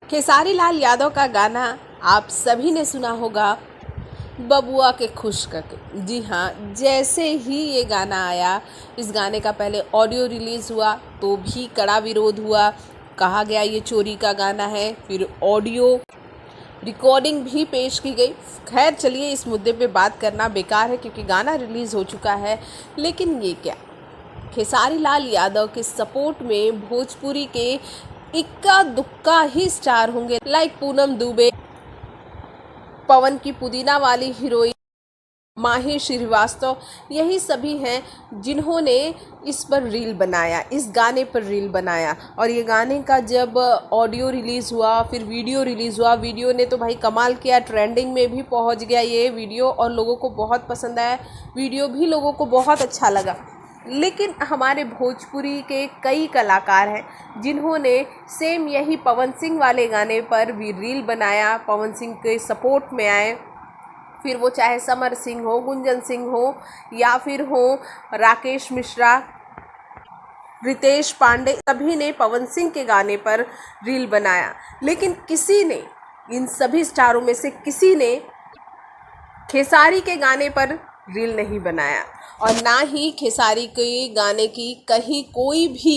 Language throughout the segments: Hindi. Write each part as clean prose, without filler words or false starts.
खेसारी लाल यादव का गाना आप सभी ने सुना होगा, बबुआ के खुश करके। जी हाँ, जैसे ही ये गाना आया, इस गाने का पहले ऑडियो रिलीज़ हुआ तो भी कड़ा विरोध हुआ, कहा गया ये चोरी का गाना है। फिर ऑडियो रिकॉर्डिंग भी पेश की गई। खैर चलिए, इस मुद्दे पे बात करना बेकार है क्योंकि गाना रिलीज़ हो चुका है। लेकिन ये क्या, खेसारी लाल यादव के सपोर्ट में भोजपुरी के इक्का दुक्का ही स्टार होंगे, लाइक पूनम दुबे, पवन की पुदीना वाली हीरोइन माही श्रीवास्तव, यही सभी हैं जिन्होंने इस पर रील बनाया, इस गाने पर रील बनाया। और ये गाने का जब ऑडियो रिलीज़ हुआ, फिर वीडियो रिलीज़ हुआ, वीडियो ने तो भाई कमाल किया, ट्रेंडिंग में भी पहुंच गया ये वीडियो और लोगों को बहुत पसंद आया, वीडियो भी लोगों को बहुत अच्छा लगा। लेकिन हमारे भोजपुरी के कई कलाकार हैं जिन्होंने सेम यही पवन सिंह वाले गाने पर भी रील बनाया, पवन सिंह के सपोर्ट में आए। फिर वो चाहे समर सिंह हो, गुंजन सिंह हो, या फिर हो राकेश मिश्रा, रितेश पांडे, सभी ने पवन सिंह के गाने पर रील बनाया। लेकिन किसी ने, इन सभी स्टारों में से किसी ने खेसारी के गाने पर रील नहीं बनाया और ना ही खेसारी के गाने की कहीं कोई भी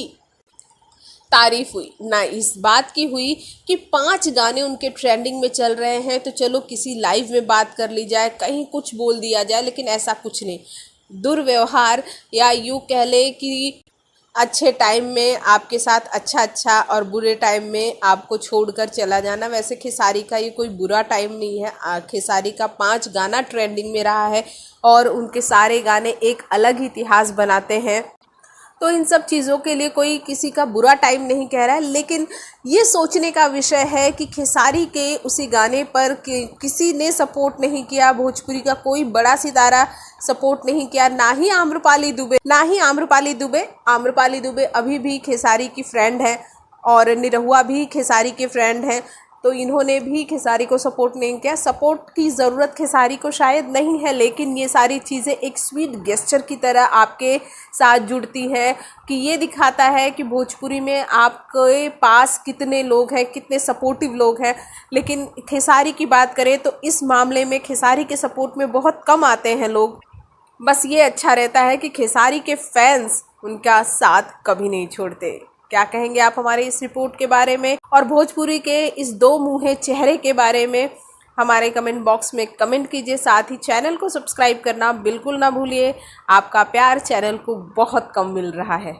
तारीफ हुई। ना इस बात की हुई कि 5 गाने उनके ट्रेंडिंग में चल रहे हैं तो चलो किसी लाइव में बात कर ली जाए, कहीं कुछ बोल दिया जाए, लेकिन ऐसा कुछ नहीं। दुर्व्यवहार, या यूँ कह ले कि अच्छे टाइम में आपके साथ अच्छा और बुरे टाइम में आपको छोड़कर चला जाना। वैसे खेसारी का ये कोई बुरा टाइम नहीं है। खेसारी का 5 गाना ट्रेंडिंग में रहा है और उनके सारे गाने एक अलग ही इतिहास बनाते हैं। तो इन सब चीज़ों के लिए कोई किसी का बुरा टाइम नहीं कह रहा है, लेकिन ये सोचने का विषय है कि खेसारी के उसी गाने पर किसी ने सपोर्ट नहीं किया, भोजपुरी का कोई बड़ा सितारा सपोर्ट नहीं किया, ना ही आम्रपाली दुबे। आम्रपाली दुबे अभी भी खेसारी की फ्रेंड है और निरहुआ भी खेसारी के फ्रेंड हैं, तो इन्होंने भी खेसारी को सपोर्ट नहीं किया। सपोर्ट की ज़रूरत खेसारी को शायद नहीं है, लेकिन ये सारी चीज़ें एक स्वीट गेस्चर की तरह आपके साथ जुड़ती हैं कि ये दिखाता है कि भोजपुरी में आपके पास कितने लोग हैं, कितने सपोर्टिव लोग हैं। लेकिन खेसारी की बात करें तो इस मामले में खेसारी के सपोर्ट में बहुत कम आते हैं लोग। बस ये अच्छा रहता है कि खेसारी के फैंस उनका साथ कभी नहीं छोड़ते। क्या कहेंगे आप हमारे इस रिपोर्ट के बारे में और भोजपुरी के इस 2 मुँहे चेहरे के बारे में? हमारे कमेंट बॉक्स में कमेंट कीजिए। साथ ही चैनल को सब्सक्राइब करना बिल्कुल ना भूलिए। आपका प्यार चैनल को बहुत कम मिल रहा है।